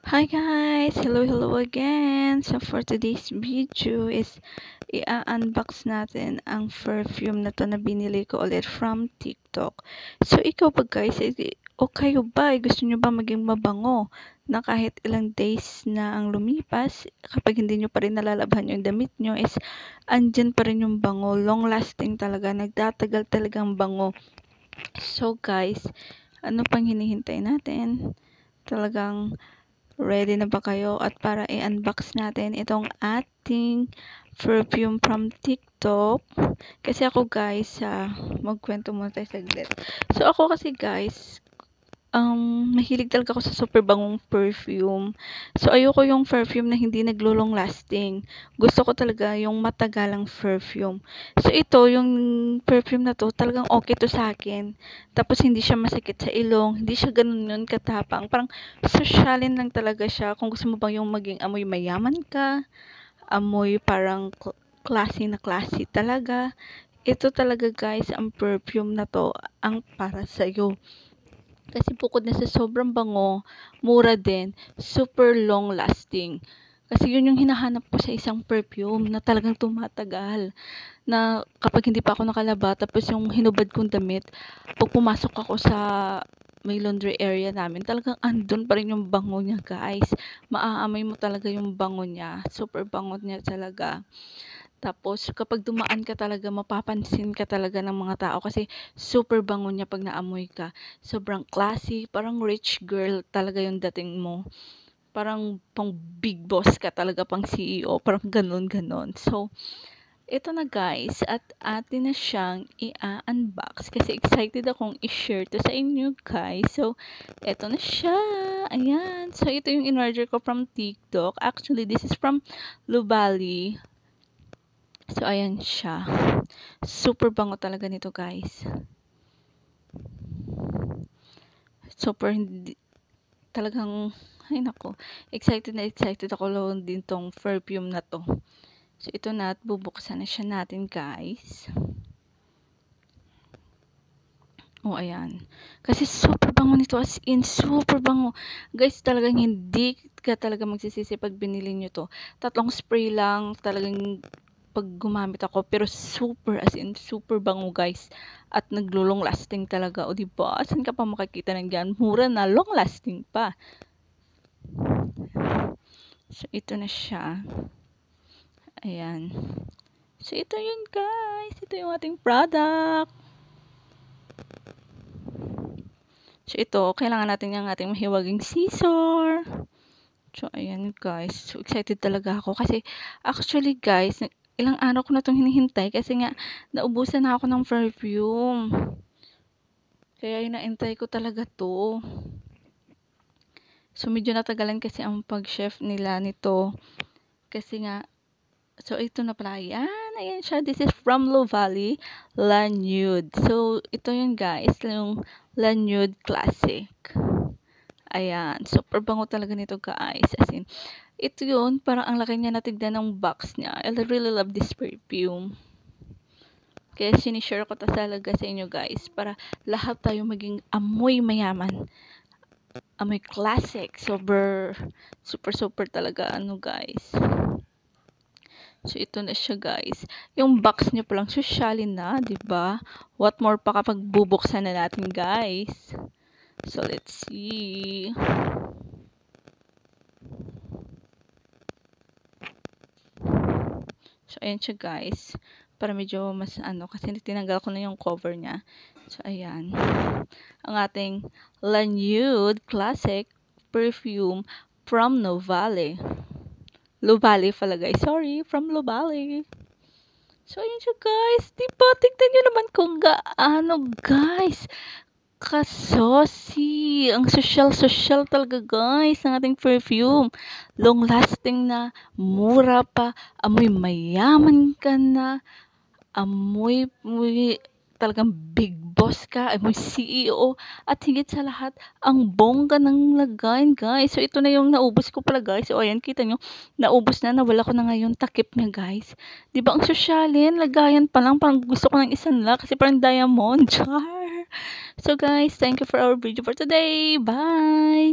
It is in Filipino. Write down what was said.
Hi guys! Hello again! So for today's video is i-unbox natin ang perfume na to na binili ko ulit from TikTok. So ikaw ba guys, o kayo ba, gusto nyo ba maging mabango na kahit ilang days na ang lumipas, kapag hindi nyo pa rin nalalabhan yung damit nyo is andyan pa rin yung bango, long lasting talaga, nagtatagal talagang bango. So guys, ano pang hinihintay natin? Talagang ready na ba kayo at para i-unbox natin itong ating perfume from TikTok? Kasi ako guys, magkwento muna tayo saglit. So ako kasi guys, mahilig talaga ako sa super bangong perfume. So ayoko yung perfume na hindi naglo-long lasting. Gusto ko talaga yung matagalang perfume. So ito, yung perfume na to, talagang okay to sa akin. Tapos hindi siya masakit sa ilong, hindi siya ganun yun katapang. Parang sosyalin lang talaga siya. Kung gusto mo bang yung maging amoy mayaman ka, amoy parang classy talaga. Ito talaga guys, ang perfume na to, ang para sa'yo. Kasi bukod na sa sobrang bango, mura din, super long lasting. Kasi yun yung hinahanap ko sa isang perfume na talagang tumatagal. Na kapag hindi pa ako nakalaba, tapos yung hinubad kong damit, pag pumasok ako sa may laundry area namin, talagang andun pa rin yung bango niya guys. Maaamoy mo talaga yung bango niya. Super bango niya talaga. Tapos kapag dumaan ka talaga, mapapansin ka talaga ng mga tao kasi super bango niya pag naamoy ka. Sobrang classy, parang rich girl talaga yung dating mo. Parang pang big boss ka talaga, pang CEO, parang ganon. So, ito na guys, at atin na siyang i-unbox kasi excited akong i-share to sa inyo guys. So, ito na siya. Ayan. So, ito yung in-order ko from TikTok. Actually, this is from Lubali. So, ayan siya. Super bango talaga nito, guys. Super hindi, talagang, ay nako, excited ako lang din tong perfume na to. So, ito na at bubuksan na siya natin, guys. Oh, ayan. Kasi super bango nito, as in, super bango. Guys, talagang hindi ka talaga magsisisi pag binili nyo to. 3 spray lang, talagang pag gumamit ako, pero super, as in super bango guys, at naglulong lasting talaga. O diba, saan ka pa makakita ng ganyan? Mura na, long lasting pa. So ito na siya. Ayan. So ito yun guys, ito yung ating product. So ito, kailangan natin yung ating mahiwaging scissor. So ayan guys, so excited talaga ako kasi actually guys, ilang araw ko na itong hinihintay kasi nga naubusan na ako ng perfume. Kaya inaantay ko talaga to. So medyo natagalan kasi ang pag-chef nila nito. Kasi nga, so ito na pala. Ayan siya. This is from Low Valley La Nude. So ito yun guys, yung La Nude Classic. Ayan, super bango talaga nito guys. As in, ito yun, parang ang laki niya natignan ng box niya. I really love this perfume. Kaya sinishare ko to talaga sa inyo guys, para lahat tayo maging amoy mayaman. Amoy classic. Super talaga ano guys. So ito na siya guys. Yung box niya palang sosyalin na, 'di ba? What more pa kapag bubuksan na natin guys. So let's see. So ayan siya guys. Para medyo mas ano, kasi tinanggal ko na yung cover niya. So ayan. Ang ating La Nude Classic Perfume from Novale. Lubali pala guys. Sorry, from Lubali. So ayan siya guys. Diba? Tignan nyo naman kung gaano guys. Kasosi. Ang social talaga guys ng ating perfume. Long lasting na. Mura pa. Amoy mayaman ka na. Amoy talagang big boss ka, amoy CEO, at higit sa lahat, ang bongga ng lagayan, guys. So, ito na yung naubos ko pala, guys. So, ayan, kita nyo, naubos na, nawala ko na ngayon takip niya, guys. Diba, ang sosyalin, lagayan pa lang, parang gusto ko ng isang la, kasi parang diamond, char. So, guys, thank you for our video for today. Bye!